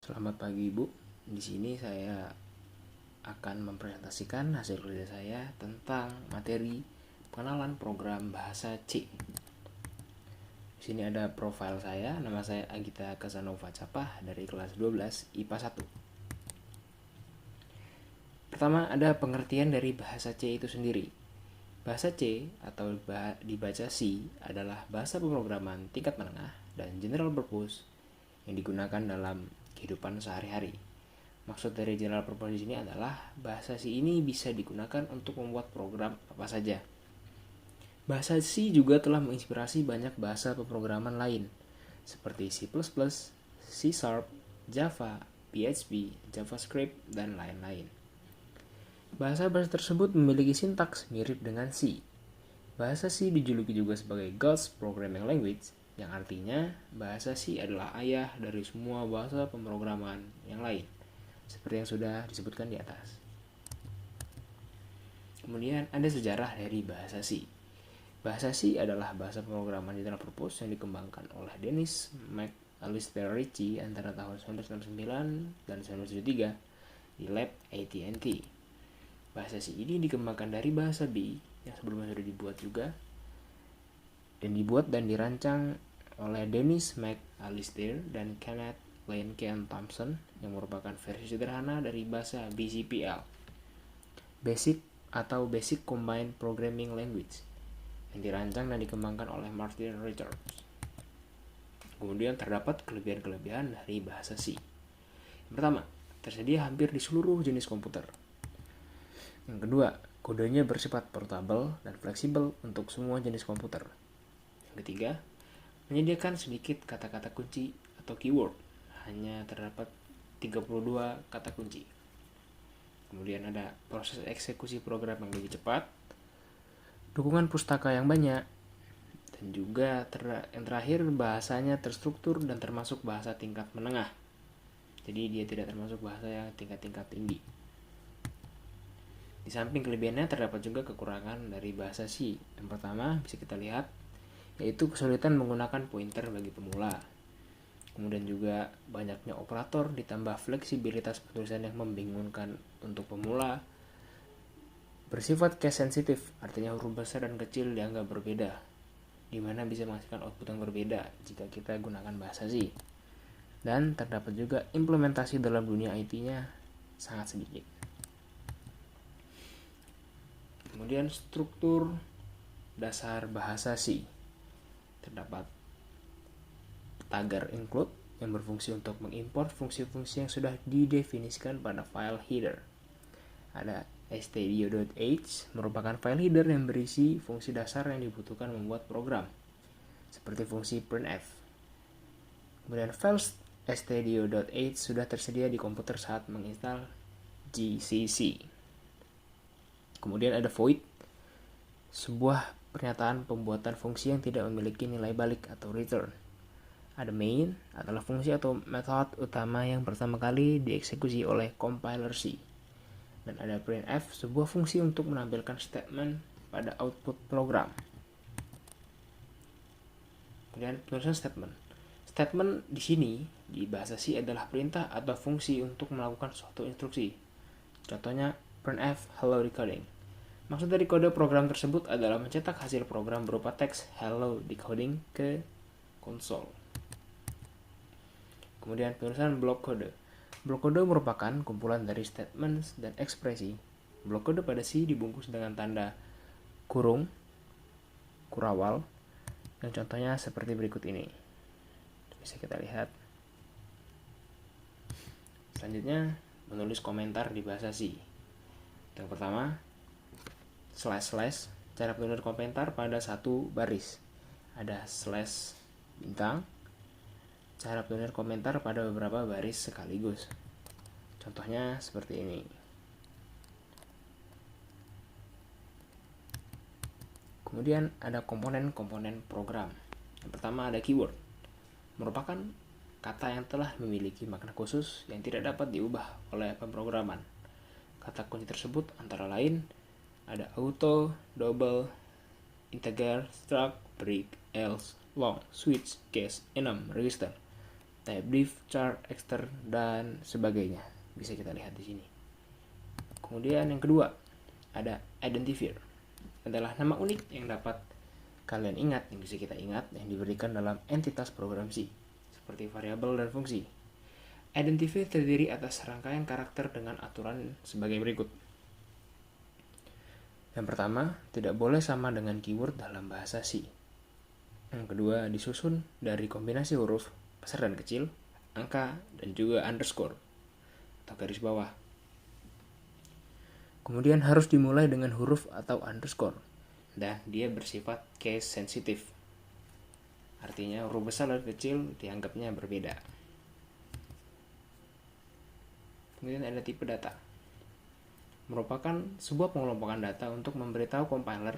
Selamat pagi Ibu. Di sini saya akan mempresentasikan hasil kerja saya tentang materi pengenalan program bahasa C. Di sini ada profil saya, nama saya Agita Casanova Capah dari kelas 12 IPA 1. Pertama, ada pengertian dari bahasa C itu sendiri. Bahasa C atau dibaca C adalah bahasa pemrograman tingkat menengah dan general purpose yang digunakan dalam kehidupan sehari-hari. Maksud dari general purpose di sini adalah bahasa C ini bisa digunakan untuk membuat program apa saja. Bahasa C juga telah menginspirasi banyak bahasa pemrograman lain seperti C++, C#, Java, PHP, JavaScript, dan lain-lain. Bahasa-bahasa tersebut memiliki sintaks mirip dengan C. Bahasa C dijuluki juga sebagai God's Programming Language, yang artinya bahasa C adalah ayah dari semua bahasa pemrograman yang lain, seperti yang sudah disebutkan di atas. Kemudian ada sejarah dari bahasa C. Bahasa C adalah bahasa pemrograman general purpose yang dikembangkan oleh Dennis McAllister Ritchie antara tahun 1969 dan 1973 di lab AT&T. Bahasa C ini dikembangkan dari bahasa B yang sebelumnya sudah dibuat juga dan dirancang oleh Dennis McAllister dan Kenneth Lane Ken Thompson yang merupakan versi sederhana dari bahasa BCPL, Basic atau Basic Combined Programming Language, yang dirancang dan dikembangkan oleh Martin Richards. Kemudian terdapat kelebihan-kelebihan dari bahasa C. Yang pertama, tersedia hampir di seluruh jenis komputer. Yang kedua, kodenya bersifat portable dan fleksibel untuk semua jenis komputer. Yang ketiga, menyediakan sedikit kata-kata kunci atau keyword. Hanya terdapat 32 kata kunci. Kemudian ada proses eksekusi program yang lebih cepat, dukungan pustaka yang banyak, dan juga yang terakhir bahasanya terstruktur dan termasuk bahasa tingkat menengah. Jadi dia tidak termasuk bahasa yang tingkat-tingkat tinggi. Di samping kelebihannya terdapat juga kekurangan dari bahasa C. Yang pertama bisa kita lihat yaitu kesulitan menggunakan pointer bagi pemula. Kemudian juga banyaknya operator ditambah fleksibilitas penulisan yang membingungkan untuk pemula. Bersifat case sensitif, artinya huruf besar dan kecil dianggap berbeda, di mana bisa menghasilkan output yang berbeda jika kita gunakan bahasa C. Dan terdapat juga implementasi dalam dunia IT-nya sangat sedikit. Kemudian struktur dasar bahasa C. Terdapat tagger include yang berfungsi untuk mengimport fungsi-fungsi yang sudah didefinisikan pada file header. Ada stdio.h merupakan file header yang berisi fungsi dasar yang dibutuhkan membuat program, seperti fungsi printf. Kemudian file stdio.h sudah tersedia di komputer saat menginstal GCC. Kemudian ada void, sebuah pernyataan pembuatan fungsi yang tidak memiliki nilai balik atau return. Ada main adalah fungsi atau metode utama yang pertama kali dieksekusi oleh compiler C. Dan ada printf, sebuah fungsi untuk menampilkan statement pada output program. Kemudian penulisan statement. Statement di sini di bahasa C adalah perintah atau fungsi untuk melakukan suatu instruksi. Contohnya printf hello decoding. Maksud dari kode program tersebut adalah mencetak hasil program berupa teks hello decoding ke konsol. Kemudian penulisan blok kode. Blok kode merupakan kumpulan dari statements dan ekspresi. Blok kode pada C dibungkus dengan tanda kurung, kurawal, yang contohnya seperti berikut ini. Bisa kita lihat. Selanjutnya, menulis komentar di bahasa C. Yang pertama, slash, cara penulisan komentar pada satu baris. Ada slash bintang, cara penulisan komentar pada beberapa baris sekaligus. Contohnya seperti ini. Kemudian ada komponen-komponen program. Yang pertama ada keyword. Merupakan kata yang telah memiliki makna khusus yang tidak dapat diubah oleh pemrograman. Kata kunci tersebut antara lain ada auto, double, integer, struct, break, else, long, switch, case, enum, register, type div, char, exter, dan sebagainya. Bisa kita lihat di sini. Kemudian yang kedua, ada identifier. Adalah nama unik yang dapat kalian ingat, yang bisa kita ingat, yang diberikan dalam entitas program C, seperti variabel dan fungsi. Identifier terdiri atas rangkaian karakter dengan aturan sebagai berikut. Yang pertama, tidak boleh sama dengan keyword dalam bahasa C. Yang kedua, disusun dari kombinasi huruf besar dan kecil, angka, dan juga underscore atau garis bawah. Kemudian harus dimulai dengan huruf atau underscore, dan dia bersifat case sensitive. Artinya huruf besar dan kecil dianggapnya berbeda. Kemudian ada tipe data. Merupakan sebuah pengelompokan data untuk memberitahu compiler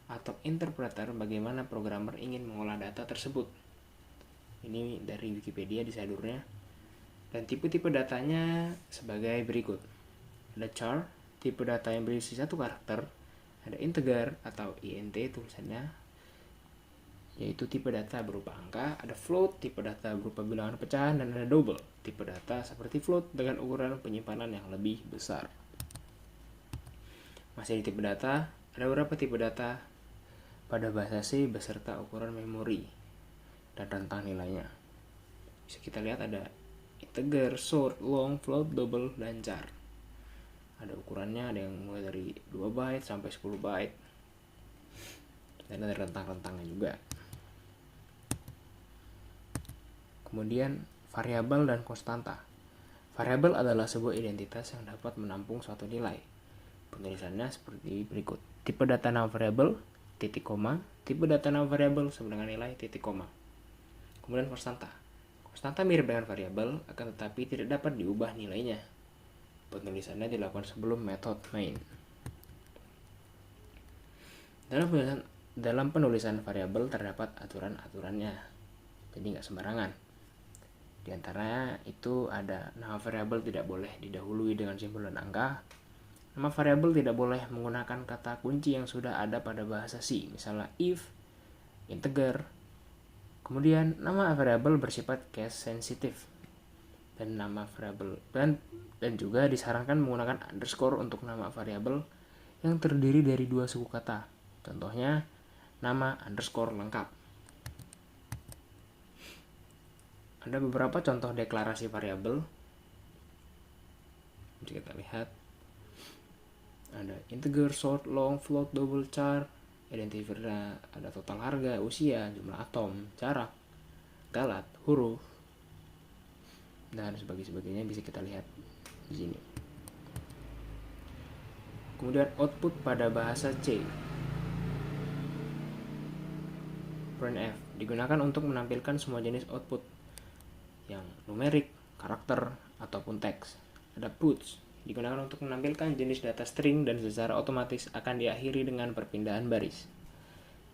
atau interpreter bagaimana programmer ingin mengolah data tersebut. Ini dari Wikipedia disadurnya. Dan tipe-tipe datanya sebagai berikut. Ada char, tipe data yang berisi satu karakter. Ada integer atau int tulisannya, yaitu tipe data berupa angka. Ada float, tipe data berupa bilangan pecahan. Dan ada double, tipe data seperti float dengan ukuran penyimpanan yang lebih besar. Masih di tipe data, ada beberapa tipe data pada bahasa C beserta ukuran memori dan rentang nilainya. Bisa kita lihat ada integer, short, long, float, double, dan char. Ada ukurannya, ada yang mulai dari 2 byte sampai 10 byte. Dan ada rentang-rentangnya juga. Kemudian variabel dan konstanta. Variabel adalah sebuah identitas yang dapat menampung suatu nilai. Penulisannya seperti berikut. Tipe data nama variabel, titik koma. Tipe data nama variabel sama dengan nilai, titik koma. Kemudian konstanta. Konstanta mirip dengan variabel, akan tetapi tidak dapat diubah nilainya. Penulisannya dilakukan sebelum metode main. Dalam penulisan variabel terdapat aturan-aturannya. Jadi nggak sembarangan. Di antaranya itu ada nama variabel tidak boleh didahului dengan simbol dan angka. Nama variabel tidak boleh menggunakan kata kunci yang sudah ada pada bahasa C, misalnya if, integer. Kemudian nama variabel bersifat case sensitive. Dan nama variabel dan juga disarankan menggunakan underscore untuk nama variabel yang terdiri dari 2 suku kata. Contohnya nama underscore lengkap. Ada beberapa contoh deklarasi variabel. Bisa kita lihat. Ada integer, short, long, float, double, char. Identifier ada total harga, usia, jumlah atom, jarak, galat, huruf, dan sebagainya bisa kita lihat di sini. Kemudian output pada bahasa C. Printf digunakan untuk menampilkan semua jenis output yang numerik, karakter, ataupun teks. Ada puts digunakan untuk menampilkan jenis data string dan secara otomatis akan diakhiri dengan perpindahan baris.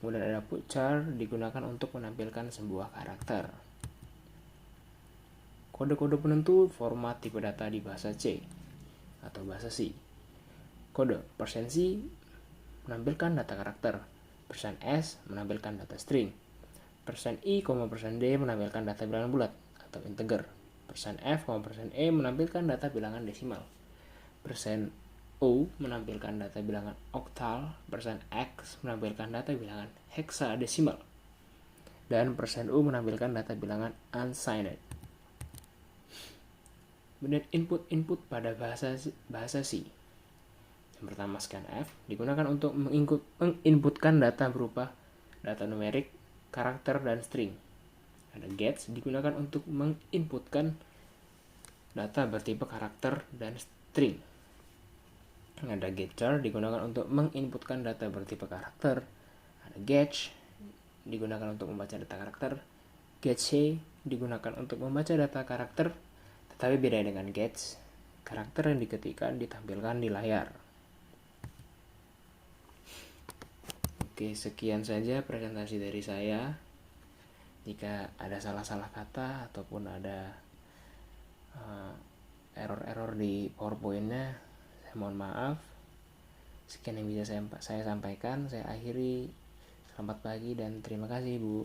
Kemudian ada putchar digunakan untuk menampilkan sebuah karakter. Kode-kode penentu format tipe data di bahasa C atau bahasa C. Kode %C menampilkan data karakter, %S menampilkan data string, %I, %D menampilkan data bilangan bulat atau integer, %F, %E menampilkan data bilangan desimal, %O menampilkan data bilangan oktal, %X menampilkan data bilangan heksadesimal, dan %U menampilkan data bilangan unsigned. Kemudian input pada bahasa C. Yang pertama scanf digunakan untuk menginputkan data berupa data numerik, karakter, dan string. Ada gets digunakan untuk menginputkan data bertipe karakter dan string. Ada getchar digunakan untuk menginputkan data bertipe karakter. Ada getch digunakan untuk membaca data karakter. GetC digunakan untuk membaca data karakter, tetapi beda dengan getch. Karakter yang diketikkan ditampilkan di layar. Oke, sekian saja presentasi dari saya. Jika ada salah-salah kata ataupun ada error-error di PowerPoint-nya, saya mohon maaf. Sekian yang bisa saya sampaikan. Saya akhiri. Selamat pagi dan terima kasih, Bu.